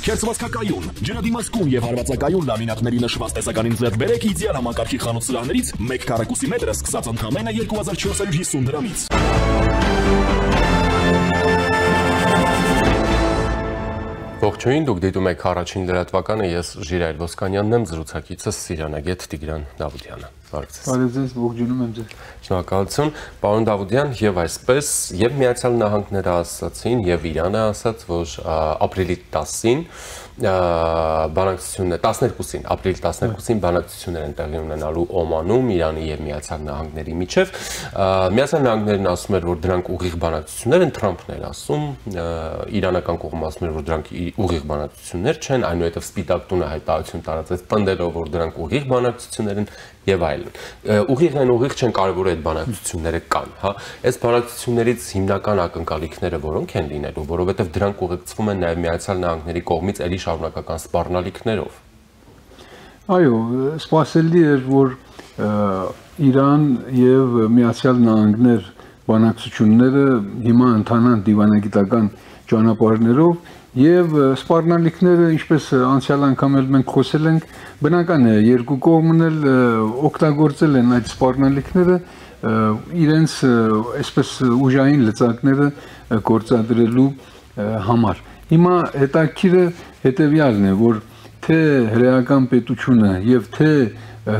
Քերծվածքակայուն, ջրադիմացկուն եւ հարվածակայուն լամինատների նշված տեսականին ձեռք բերեք իդեալ համակարգի խանութ սրահներից 1 քառակուսի մետրը սկսած ընդամենը 2450 դրամից։ Ողջույն, դուք դիտում եք առաջին լրատվականը, ես Ժիրայր Ոսկանյանն եմ, զրուցակիցս Սիրանագետ Տիգրան Դավուդյանը։ Բարև ձեզ, ողջունում եմ ձեզ։ Շնորհակալություն, պարոն Դավուդյան, եւ այսպես եւ Միացյալ Նահանգները ասացին եւ Իրանը ասաց, որ ապրիլի 10-ին բանակցություններ 12-ին, ապրիլի 12-ին բանակցություններ են տեղի ունենալու Օմանում Իրանի եւ Միացյալ Նահանգների միջև։ Միացյալ Նահանգներն ասում էր, որ դրանք ուղիղ բանակցություններ են, Թրամփն էր ասում, իրանական կողմը ասում էր, որ դրանք ուղիղ բանակցություններ չեն, այնուհետև Սպիտակ տունը հայտարարություն տարածեց, պնդելով, որ դրանք ուղիղ բանակցություններ են եւ այլն։ Ուղիղ են, ուղիղ չեն, կարևոր է այդ բանակցությունները կան, հա։ Այս բանակցություններից հիմնական ակնկալիքները որոնք են լինելու, որովհետեւ դրանք ուղեկցվում են նաեւ Միացյալ Նահանգների կողմից էլի շարունակական սպառնալիքներով։ Այո, սպասելի էր, որ Իրան եւ Միացյալ Նահանգներ բանակցությունները հիմա ընթանան դիվանագիտական ճանապարհներով եւ սպառնալիքները, ինչպես անցյալ անգամ էլ մենք խոսել ենք, բնական է, երկու կողմն էլ օգտագործել են այդ սպառնալիքները իրենց այսպես ուժային լծակները գործադրելու համար։ Հիմա հետաքրքիրը հետեւյալն է, որ թե հրեական պետությունը եւ թե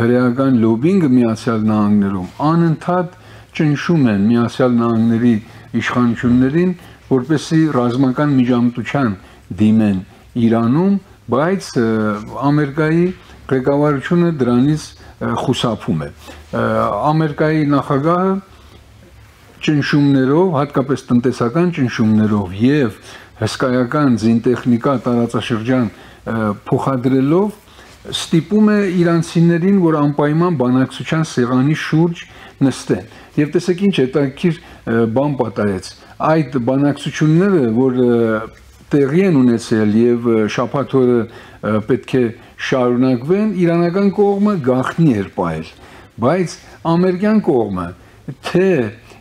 հրեական լոբինգը Միացյալ Նահանգներում անընդհատ ճնշում են Միացյալ Նահանգների իշխանություններին, որպեսզի ռազմական միջամտության դիմեն Իրանում, բայց Ամերիկայի ղեկավարությունը դրանից խուսափում է։ Ամերիկայի նախագահը ճնշումներով, հատկապես տնտեսական ճնշումներով եւ հսկայական զինտեխնիկա տարածաշրջան փոխադրելով ստիպում է իրանցիներին, որ անպայման բանակցության սեղանի շուրջ նստեն։ Եվ տեսեք ինչ հետաքրքիր բան պատահեց։ Այդ բանակցությունները, որ տեղի են ունեցել եւ շաբաթ օրը պետք է շարունակվեն, իրանական կողմը գաղտնի էր պահել, բայց ամերիկյան կողմը թե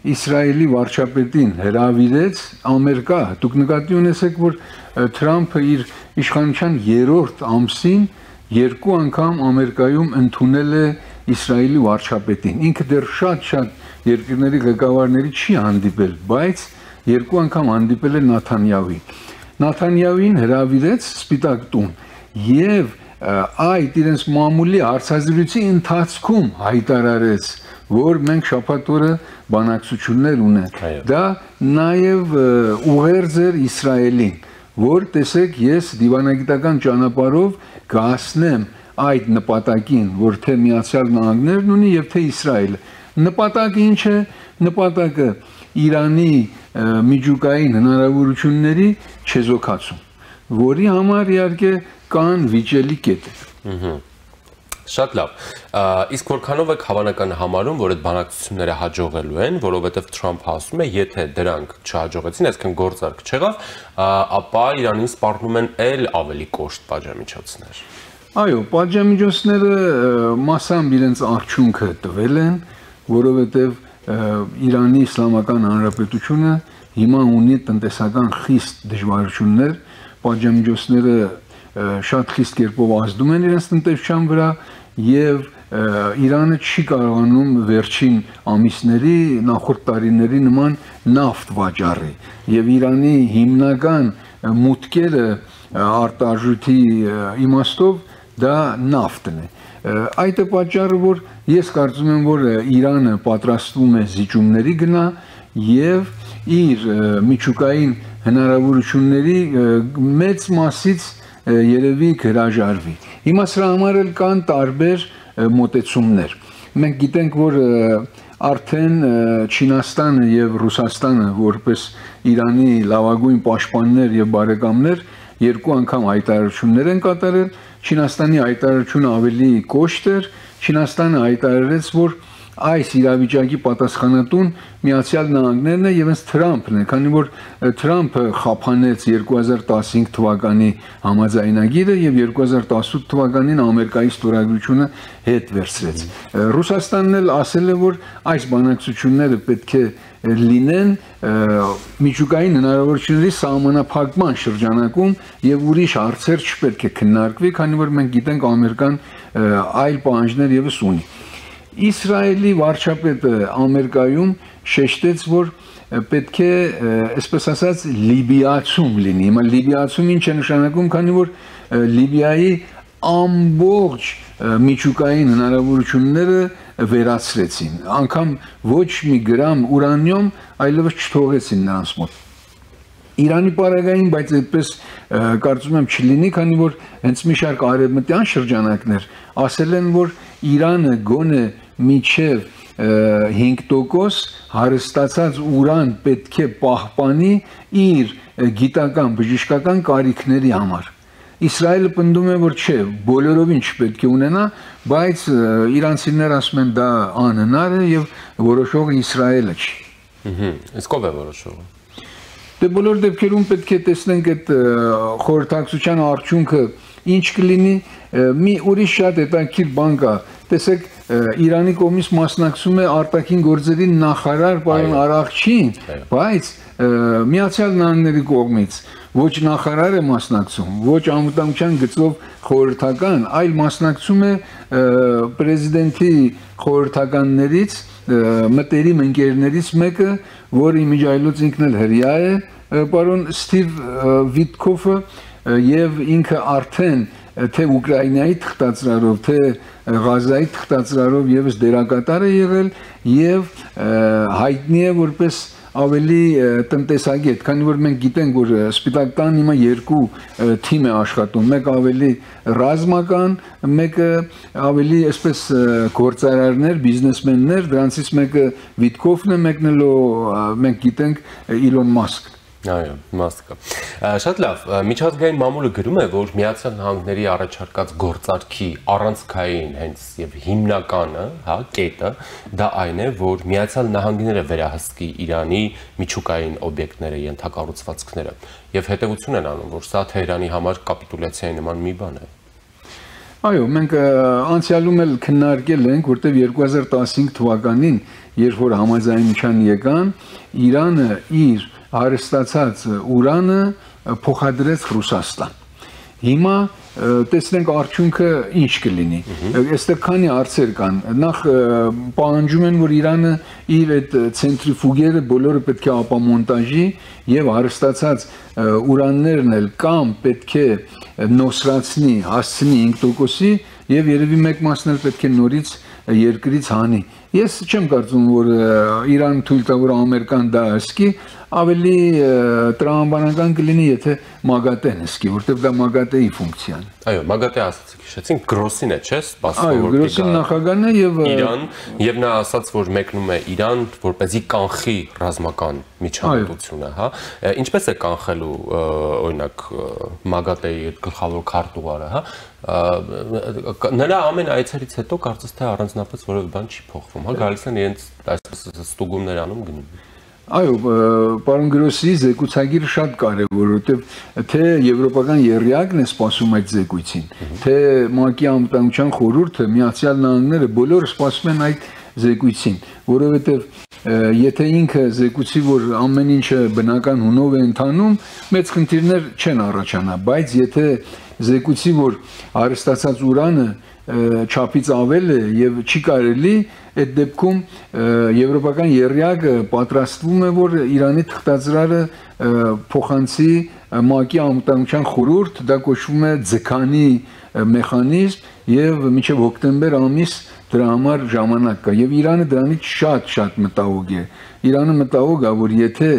Իսրայելի վարչապետին հրավիրեց Ամերիկա, դուք նկատի ունեցեք, որ Թրամփը իր իշխանության 3-րդ ամսին 2 անգամ Ամերիկայում ընդունել է Իսրայելի վարչապետին։ Ինքը դեռ շատ երկրների ղեկավարների չի հանդիպել, բայց 2 անգամ հանդիպել է Նաթանյահուին։ Նաթանյահուին հրավիրեց Սպիտակ տուն եւ այդ իրենց մամուլի հարցազրույցի ընթացքում հայտարարեց, որ մենք շաբաթ օրը բանակցություններ ունենք։ Դա նաեւ ուղերձ էր Իսրայելին, որ տեսեք, ես դիվանագիտական ճանապարհով կհասնեմ այդ նպատակին, որ թե Միացյալ Նահանգներն ունի եւ թե Իսրայելը։ Նպատակը ինչ է? Նպատակը Իրանի միջուկային հնարավորությունների չեզոքացում, որի համար իհարկե կան վիճելի կետեր։ Շատ լավ։ Իսկ որքանով եք հավանական համարում, որ այդ բանակցությունները հաջողելու են, որովհետև Թրամփը ասում է, եթե դրանք չհաջողեցին, այսինքն գործարք չեղավ, ապա Իրանին սպառնում են էլ ավելի կոշտ պատժամիջոցներ։ Այո, պատժամիջոցները մասամբ իրենց արդյունքը տվել են, որովհետև Իրանի Իսլամական Հանրապետությունը հիմա ունի տնտեսական խիստ դժվարություններ, պատժամիջոցները շատ խիստ կերպով ազդում են իրենց տնտեսության վրա եւ Իրանը չի կարողանում վերջին ամիսների, նախորդ տարիների նման նավթ վաճառի եւ Իրանի հիմնական մուտքերը արտարժույթի իմաստով դա նավթն է։ Այդ է պատճառը, որ ես կարծում եմ, որ Իրանը պատրաստվում է զիջումների գնա եւ իր միջուկային հնարավորությունների մեծ մասից երևի հրաժարվի։ Հիմա սրա համար էլ կան տարբեր մոտեցումներ։ Մենք գիտենք, որ արդեն Չինաստանը եւ Ռուսաստանը որպես Իրանի լավագույն պաշտպաններ եւ բարեկամներ 2 անգամ հայտարարություններ են կատարել։ Չինաստանի հայտարարությունը ավելի կոշտ էր։ Չինաստանը հայտարարեց, որ այս իրավիճակի պատասխանատուն Միացյալ Նահանգներն է եւ հենց Թրամփն է, քանի որ Թրամփը խափանեց 2015 թվականի համաձայնագիրը եւ 2018 թվականին Ամերիկայի ստորագրությունը հետ վերցրեց։ Ռուսաստանն էլ ասել է, որ այս բանակցությունները պետք է լինեն միջուկային հնարավորությունների սահմանափակման շրջանակում եւ ուրիշ հարցեր չպետք է քննարկվի, քանի որ մենք գիտենք Ամերիկան այլ պահանջներ եւս ունի։ Իսրայելի վարչապետը Ամերիկայում շեշտեց, որ պետք է, այսպես ասած, լիբիացում լինի։ Հիմա լիբիացում ինչ է նշանակում, քանի որ Լիբիայի ամբողջ միջուկային հնարավորությունները վերացրեցին, անգամ ոչ մի գրամ ուրանիում այլևս չթողեցին նրանց մոտ։ Իրանի պարագային, բայց այդպես կարծում եմ չլինի, քանի որ հենց մի շարք արևմտյան շրջանակներ ասել են, որ Իրանը գոնե միջև 5% հարստացած ուրան պետք է պահպանի իր գիտական բժշկական կարիքների համար։ Իսրայելը պնդում է, որ չէ, բոլորովին չպետք է ունենա, բայց իրանցիներ ասում են դա անհնար է եւ որոշողը Իսրայելը չի։ Իսկ ով է որոշողը։ Դե բոլոր դեպքերում պետք է տեսնենք այդ խորհրդակցության արդյունքը ինչ կլինի, մի ուրիշ շատ հետաքրքիր բան կա։ Տեսեք, Իրանի կողմից մասնակցում է արտաքին գործերի նախարար պարոն Արաղչին, բայց Միացյալ Նահանգների կողմից ոչ նախարար է մասնակցում, ոչ անվտանգության գծով խորհրդական, այլ մասնակցում է պրեզիդենտի խորհրդականներից, մտերիմ ընկերներից մեկը, որի միջայլոց ինքն էլ հրյա է, պարոն Ստիվ Վիտկոֆը, եւ ինքը արդեն թե Ուկրաինայի թղթածրարով, թե Ղազայի թղթածրարով եւս դերակատար է եղել եւ հայտնի է որպես ավելի տնտեսագետ, քանի որ մենք գիտենք, որ Սպիտակ տան հիմա երկու թիմ է աշխատում, մեկը ավելի ռազմական, մեկը ավելի այսպես գործարարներ, բիզնեսմեններ, դրանցից մեկը Վիտկոֆն է, մեկն էլ մենք գիտենք Իլոն Մասկն։ Այո, Մասկը։ Շատ լավ, միջազգային մամուլը գրում է, որ Միացյալ Նահանգների առաջարկած գործարքի առանցքային հենց եւ հիմնականը, հա, կետը դա այն է, որ Միացյալ Նահանգները վերահսկի Իրանի միջուկային օբյեկտները, ենթակառուցվածքները եւ հետեւություն են անում, որ սա Թեհրանի համար կապիտուլյացիայի նման մի բան է։ Այո, մենք անցյալում էլ քննարկել ենք, որտեղ 2015 թվականին, երբ որ համաձայնության եկան, Իրանը իր հարստացած ուրանը փոխադրեց Ռուսաստան։ Հիմա տեսնենք արդյունքը ինչ կլինի։ Այստեղ քանի հարցեր կան։ Նախ պահանջում են, որ Իրանը իր այդ ցենտրիֆուգերը բոլորը պետք է ապամոնտաժի եւ հարստացած ուրաններն էլ կամ պետք է նոսրացնի, հասցնի 5%-ի եւ երևի մեկ մասն էլ պետք է նորից երկրից հանի։ Ես չեմ կարծում, որ Իրանը թույլ տա, որ Ամերիկան դա հսկի, ավելի տրամաբանական կլինի, եթե ՄԱԳԱՏԵ-ն հսկի, որտեղ դա ՄԱԳԱՏԵ-ի ֆունկցիան է։ Այո, ՄԱԳԱՏԵ ասացիք, հիշեցինք, Գրոսին է, չէ՞, սպասվում, որ Գրոսին նախագահն է եւ Իրան, եւ նա ասաց, որ մեկնում է Իրան, որպեսզի կանխի ռազմական միջամտությունը, հա։ Ինչպես է կանխելու, օրինակ, ՄԱԳԱՏԵ-ի գլխավոր քարտուղարը, հա։ Նրա ամեն այցերից հետո կարծես թե առանձնապես որևէ բան չի փոխվում, հա, գալիս են իրենց այսպես ստուգումներ անում գնում։ Այո, պարոն Գրոսի զեկուցագիրը շատ կարևոր, որովհետև թե եվրոպական եռյակն է սպասում այդ զեկույցին, թե ՄԱԿ-ի անվտանգության խորհուրդը, Միացյալ Նահանգները բոլորը սպասում են այդ զեկույցին, որովհետև եթե ինքը զեկուցի, որ ամեն ինչը բնական հունով է ընթանում, մեծ խնդիրներ չեն առաջանա, բայց եթե զեկուցի, որ հարստացած ուրանը չափից ավել է եւ չի կարելի, այդ դեպքում եվրոպական եռյակը պատրաստվում է, որ Իրանի թղթածրարը փոխանցի ՄԱԿ-ի անվտանգության խորհուրդ, դա կոչվում է ձգանի մեխանիզմ եւ մինչեւ հոկտեմբեր ամիս դրա համար ժամանակ կա եւ Իրանը դրանից շատ մտահոգ է։ Իրանը մտահոգ է, որ եթե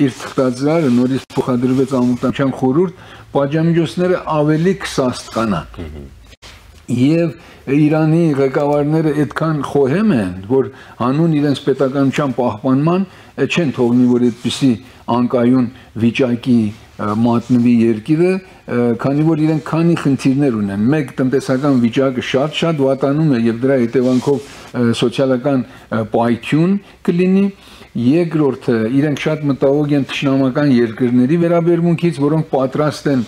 իր թղթածրարը նորից փոխադրվեց անվտանգության խորհուրդ, պատժամիջոցները ավելի կսաստկանան։ Եվ Իրանի ղեկավարները այդքան խոհեմ են, որ հանուն իրենց պետականության պահպանման չեն թողնի, որ այդպիսի անկայուն վիճակի մատնվի երկիրը, քանի որ իրենք քանի խնդիրներ ունեն։ Մեկ տնտեսական վիճակը շատ վատանում է եւ դրա հետևանքով սոցիալական պայթյուն կլինի։ Երկրորդը իրենք շատ մտահոգ են թշնամական երկրների վերաբերմունքից, որոնք պատրաստ են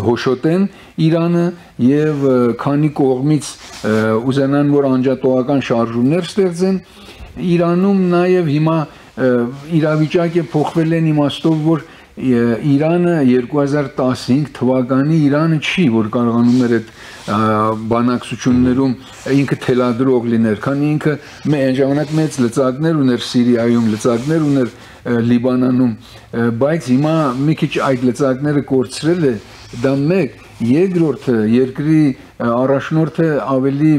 հոշոտեն Իրանը եւ քանի կողմից ուզենան, որ անջատողական շարժումներ ստեղծեն Իրանում, նաեւ հիմա իրավիճակը փոխվել են իմաստով, որ Իրանը 2015 թվականի Իրանը չի, որ կարողանում էր այդ բանակցություններում ինքը թելադրող լիներ, քանի ինքը այն ժամանակ մեծ լծակներ ուներ Սիրիայում, լծակներ ուներ Լիբանանում, բայց հիմա մի քիչ այդ լծակները կորցրել է, դա մեկ, երկրորդը երկրի առաջնորդը ավելի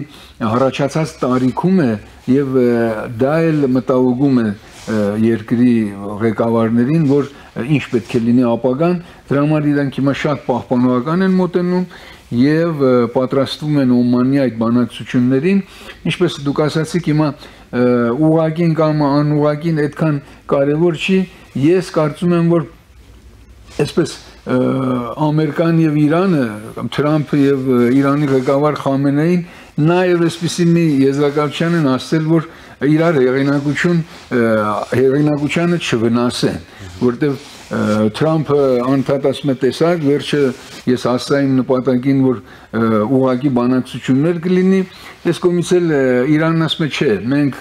հառաջացած տարիքում է եւ դա էլ մտահոգում է երկրի ղեկավարներին, որ ինչ պետք է լինի ապագան, դրա համար իրենք հիմա շատ պահպանողական են մոտենում եւ պատրաստվում են Օմանի այդ բանակցություններին, ինչպես դուք ասացիք, հիմա ուղղակին կամ անուղղակին այդքան կարեւոր չի, ես կարծում եմ, որ այսպես Ամերիկան եւ Իրանը, Թրամփը եւ Իրանի ղեկավար Խամենեին նաեւ այսպիսի մի եզրակացության են ասել, որ իրար հեղինակությանը չվնասեն, որտեղ Թրամփը անդադ ասում է տեսակ, վերջը ես հասա իմ նպատակին, որ ուղղակի բանակցություններ կլինի, այս կողմից էլ Իրանն ասում է չէ, մենք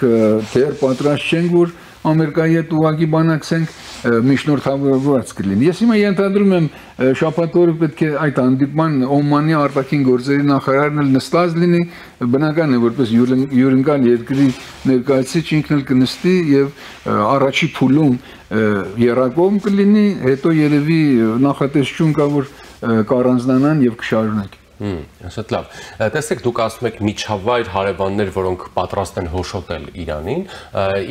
դեռ պատրաստ չենք, որ Ամերիկայի հետ ուղղակի բանակցենք, միջնորդավորված կլինի։ Ես հիմա ենթադրում եմ շաբաթ օրը պետք է այդ հանդիպման Օմանի արտաքին գործերի նախարարն էլ նստած լինի, բնական է, որպես յուրընկալ երկրի ներկայացուցիչ ինքն էլ կնստի եւ առաջի փուլում երակոմ կլինի, հետո երևի նախատեսություն կա, որ կառանձնանան եւ կշարունակեն։ Շատ լավ։ Տեսեք, դուք ասում եք միջավայր հարևաններ, որոնք պատրաստ են հոշոտել Իրանին։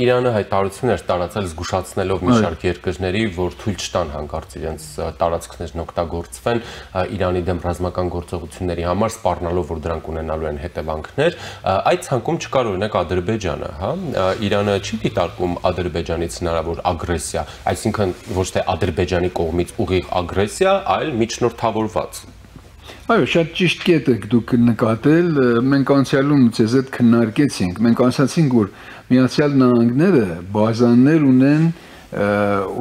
Իրանը հայտարարություններ տարածել զգուշացնելով մի շարք երկրների, որ թույլ չտան հանկարծ իրենց տարածքներն օգտագործվեն Իրանի դեմ ռազմական գործողությունների համար, սպառնալով, որ դրանք ունենալու են հետևանքներ։ Այդ ցանկում չկար օրինակ Ադրբեջանը, հա։ Իրանը չի դիտարկում Ադրբեջանից հնարավոր ագրեսիա, այսինքն ոչ թե Ադրբեջանի կողմից ուղիղ ագրեսիա, այլ միջնորդավորված։ Այո, շատ ճիշտ կետ եք դուք նկատել, մենք անցյալում ձեզ հետ քննարկեցինք, մենք ասացինք, որ Միացյալ Նահանգները բազաներ ունեն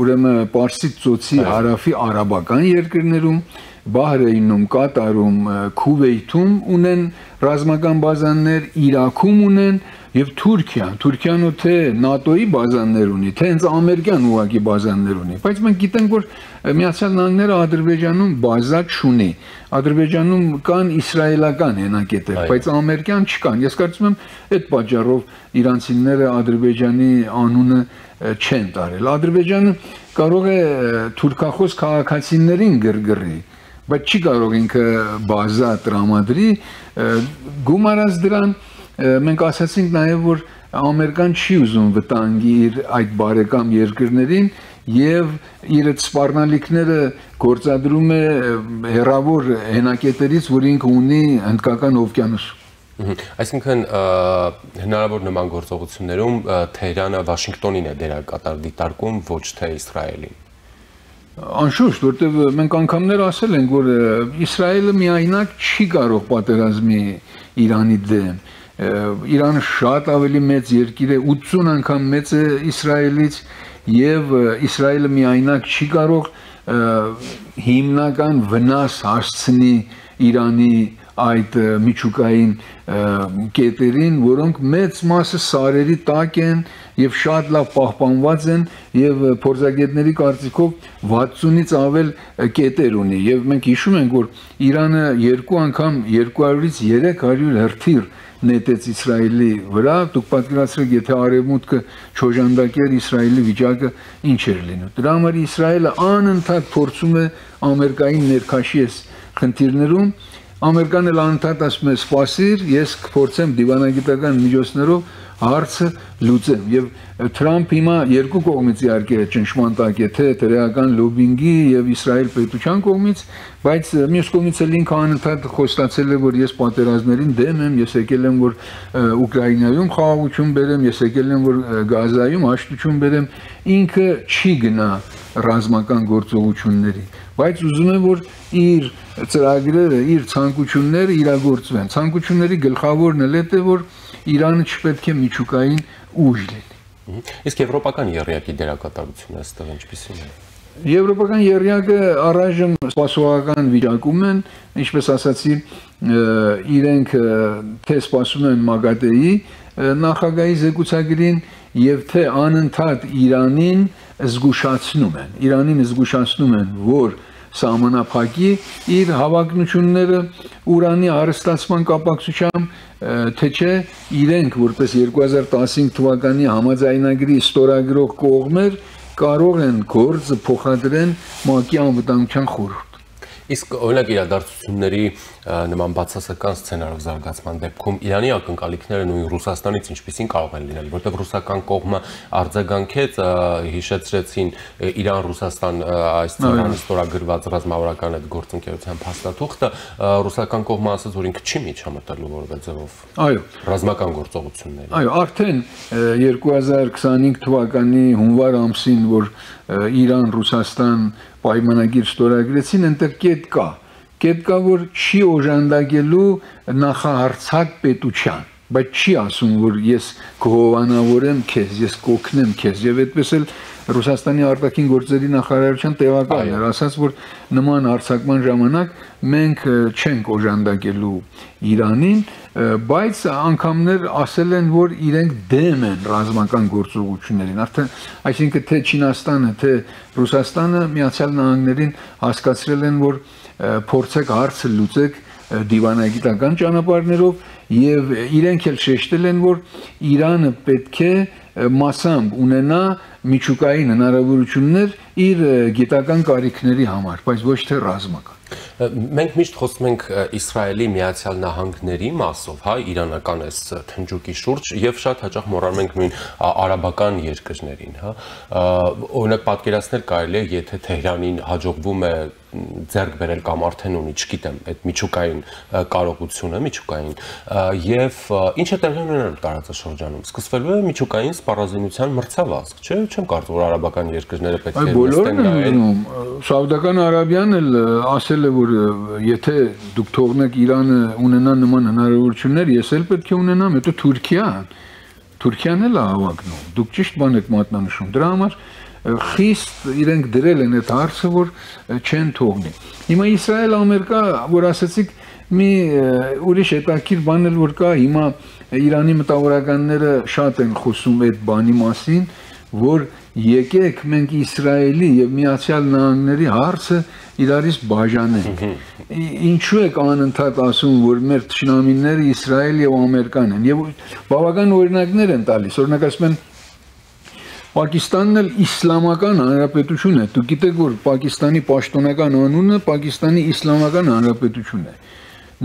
ուրեմն Պարսից ծոցի հարավի արաբական երկրներում, Բահրեյնում, Կատարում, Քուվեյթում ունեն ռազմական բազաներ, Իրաքում ունեն եւ Թուրքիան թե ՆԱՏՕ-ի բազաներ ունի, թե հենց ամերիկյան ուղղակի բազաներ ունի, բայց մենք գիտենք, որ Միացյալ Նահանգները Ադրբեջանում բազա չունի, Ադրբեջանում կան իսրայելական հենակետեր, բայց ամերիկյան չկան։ Ես կարծում եմ այդ պատճառով իրանցիները Ադրբեջանի անունը չեն տարել։ Ադրբեջանը կարող է թուրքախոս քաղաքացիներին գրգռի, բայց չի կարող ինքը բազա տրամադրի, գումարած դրան մենք ասացինք նաև, որ Ամերիկան չի ուզում վտանգի իր այդ բարեկամ երկրներին եւ իր սպառնալիքները գործադրում է հեռավոր հենակետերից, որ ինքը ունի Հնդկական օվկիանոսում։ Այսինքն հնարավոր նման գործողություններում Թեհրանը Վաշինգտոնին է դերակատար դիտարկում, ոչ թե Իսրայելին։ Անշուշտ, որտեղ մենք անգամներ ասել ենք, որ Իսրայելը միայնակ չի կարող պատերազմի Իրանի դեմ։ Իրանը շատ ավելի մեծ երկիր է, 80 անգամ մեծ է Իսրայելից եւ Իսրայելը միայնակ չի կարող հիմնական վնաս հասցնի Իրանի այդ միջուկային կետերին, որոնք մեծ մասը սարերի տակ են եւ շատ լավ պահպանված են եւ փորձագետների կարծիքով 60-ից ավել կետեր ունի եւ մենք հիշում ենք, որ Իրանը երկու անգամ 200-ից 300 հրթիռ նետեց Իսրայելի վրա, դուք պատկերացրեք, եթե արևմուտքը չոժանդակեր Իսրայելի վիճակը ինչ էր լինում։ Դրա համար Իսրայելը անընդհատ փորձում է Ամերիկային ներքաշի այս խնդիրներում, Ամերիկան էլ անընդհատ ասում է սպասիր, ես կփորձեմ դիվանագիտական միջոցներով հարցը լուծեմ եւ Թրամփ հիմա երկու կողմից իհարկե ճնշման տակ է, թե տեղական լոբինգի եւ Իսրայել պետության կողմից, բայց մյուս կողմից էլ ինքը անընդհատ խոստացել է, որ ես պատերազմներին դեմ եմ, ես եկել եմ, որ Ուկրաինայում խաղաղություն բերեմ, ես եկել եմ, որ Գազայում հաշտություն բերեմ, ինքը չի գնա ռազմական գործողությունների, բայց ուզում են, որ իր ծրագրերը, իր ցանկությունները իրագործվեն։ Ցանկությունների գլխավորն էլ է, որ Իրանը չպետք է միջուկային ուժ լինի։ Իսկ եվրոպական եռյակի դերակատարությունը այստեղ ինչպիսին է։ Եվրոպական եռյակը առայժմ սպասողական վիճակում են, ինչպես ասացի, իրենք թե սպասում են ՄԱԳԱՏԵ-ի նախագահի զեկուցագրին եւ թե անընդհատ Իրանին զգուշացնում են, որ սահմանափակի իր հավակնությունները ուրանի հարստացման կապակցությամբ, թե չէ իրենք որպես 2015 թվականի համաձայնագրի ստորագրող կողմեր կարող են գործը փոխադրեն ՄԱԿ-ի անվտանգության խորհուրդ։ Իսկ օրինակ իրադարձությունների նման բացասական սցենարով զարգացման դեպքում Իրանի ակնկալիքները նույն Ռուսաստանից ինչպիսին կարող են լինել, որտեղ ռուսական կողմը արձագանքեց, հիշեցրեցին Իրան-Ռուսաստան այս ծրագրի ստորագրված ռազմավարական այդ գործընկերության փաստաթուղթը, ռուսական կողմը ասաց, որ ինքը չի միջամտելու որևէ ձևով ռազմական գործողությունների։ Այո, արդեն 2025 թվականի հունվար ամսին, որ Իրան-Ռուսաստան պայմանագիր ստորագրեցին, այնտեղ կետ կա, որ չի օժանդակելու նախահարցակ պետության, բայց չի ասում, որ ես կհովանավորեմ քեզ, ես կօգնեմ քեզ, եւ այդպես էլ Ռուսաստանի արտաքին գործերի նախարարության տեղակալն էր ասաց, որ նման հարձակման ժամանակ մենք չենք օժանդակելու Իրանին, բայց անգամներ ասել են, որ իրենք դեմ են ռազմական գործողություններին, արդեն այսինքն թե Չինաստանը, թե Ռուսաստանը Միացյալ Նահանգներին հասկացրել են, որ փորձեք հարցը լուծեք դիվանագիտական ճանապարհներով եւ իրենք էլ շեշտել են, որ Իրանը պետք է մասամբ ունենա միջուկային հնարավորություններ իր գիտական կարիքների համար, բայց ոչ թե ռազմական։ Մենք միշտ խոսում ենք Իսրայելի Միացյալ Նահանգների մասով, հա, իրանական այս թնջուկի շուրջ եւ շատ հաճախ մոռանում ենք նույն արաբական երկրներին, հա։ Օրինակ պատկերացնել կարելի է, եթե Թեհրանին հաջողվում է ձեռք բերել կամ արդեն ունի, չգիտեմ, այդ միջուկային կարողությունը, միջուկային եւ ինչ է տեղի ունենալու տարածաշրջանում։ Սկսվելու է միջուկային սպառազինության մրցավազք, չէ՞, չեմ կարծում, որ արաբական երկրները պետք է նստեն նայեն։ Սաուդական Արաբիան էլ ասել է, որ եթե դուք թողնեք Իրանը ունենա նման հնարավորություններ, ես էլ պետք է ունենամ, հետո Թուրքիան էլ է հավակնում։ Դուք ճիշտ բան եք մատնանշում։ Դրա համար խիստ իրենք դրել են այդ հարցը, որ չեն թողնի։ Հիմա Իսրայել-Ամերիկա, որ ասացիք, մի ուրիշ հետաքրքիր բան էլ որ կա, հիմա Իրանի մտավորականները շատ են խոսում այդ բանի մասին, որ եկեք մենք Իսրայելի եւ Միացյալ Նահանգների հարցը իրարից բաժանենք։ Ինչու եք անընդհատ ասում, որ մեր թշնամիները Իսրայել եւ Ամերիկան են, եւ բավական օրինակներ են տալիս, օրինակ ասում են Պակիստանն էլ իսլամական հանրապետություն է։ Դուք գիտեք, որ Պակիստանի պաշտոնական անունը Պակիստանի իսլամական հանրապետությունն է։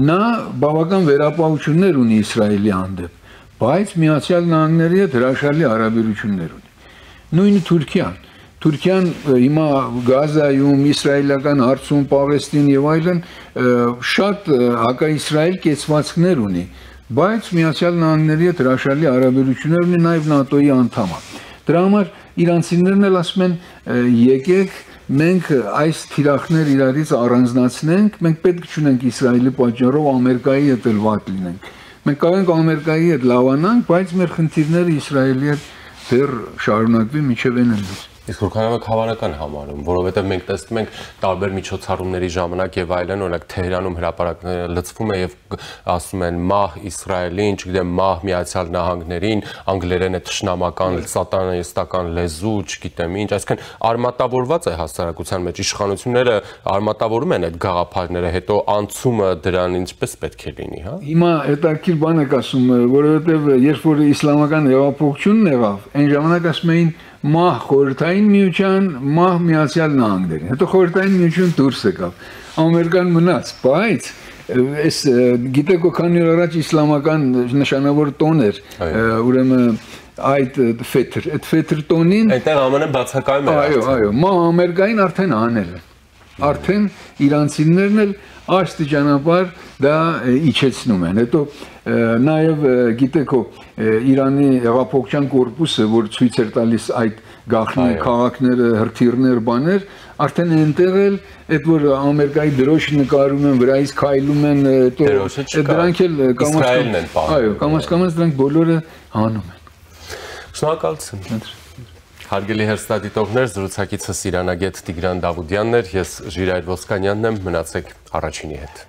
Նա բավական վերապահություններ ունի Իսրայելի հանդեպ, բայց Միացյալ Նահանգների հետ հրաշալի հարաբերություններ ունի։ Նույնը Թուրքիան հիմա Գազայում, իսրայելական հարցում, Պաղեստին եւ այլն շատ հակաիսրայել կեցվածքներ ունի, բայց Միացյալ Նահանգների հետ հրաշալի հարաբերություններ ունի, նաեւ ՆԱՏՕ-ի անդամ է։ Դրա համար իրանցիներն էլ ասում են եկեք մենք այս թիրախներ իրարից առանձնացնենք, մենք պետք չունենք Իսրայելի պատճառով Ամերիկայի հետ էլ վատ լինենք։ Մենք կարող ենք Ամերիկայի հետ լավանանք, բայց մեր խնդիրները Իսրայելի հետ դեռ շարունակվի մինչև այն լուծի։ Իսկ որքանով հավանական համարում, որովհետև մենք տեսնում ենք տարբեր միջոցառումների ժամանակ եւ այլն, օրինակ Թեհրանում հրապարակները լցվում է եւ ասում են մահ Իսրայելին, չգիտեմ, մահ Միացյալ Նահանգներին, անգլերեն է թշնամական, սատանայստական լեզու, չգիտեմ ինչ, այսինքն արմատավորված է հասարակության մեջ, իշխանությունները արմատավորում են այդ գաղափարները, հետո անցումը դրան ինչպես պետք է լինի, հա։ Հիմա հետաքրքիր բան եք ասում, որովհետև երբ որ իսլամական հեղափոխությունն եղավ, այն ժամանակ ասում էին մահ խորհրդային միության, մահ Միացյալ Նահանգներին։ Հետո խորհրդային միություն դուրս եկավ։ Ամերիկան մնաց, բայց այս գիտեք քանի օր առաջ իսլամական նշանավոր տոն էր, ուրեմն այդ ֆեթր տոնին այդտեղ ԱՄՆ-ը բացակայում է։ Այո, մահ Ամերիկային արդեն անել է։ արդեն իրանցիներն էլ աստիճանաբար դա իջեցնում են։ Հետո նաև գիտեք Իրանի հեղափոխության կորպուսը, որ ցույց էր տալիս այդ գաղտնի քաղաքները, հրթիռներ, բաներ, արդեն այնտեղ էլ այդ որ Ամերիկայի դրոշ նկարում են, վրայից քայլում են, դրանք էլ կամաց դրանք բոլորը հանում են։ Շնորհակալություն։ Հարգելի հեռուստադիտողներ, զրուցակիցս իրանագետ Տիգրան Դավուդյանն էր, ես Ժիրայր Ոսկանյանն եմ, մնացեք Առաջինի հետ։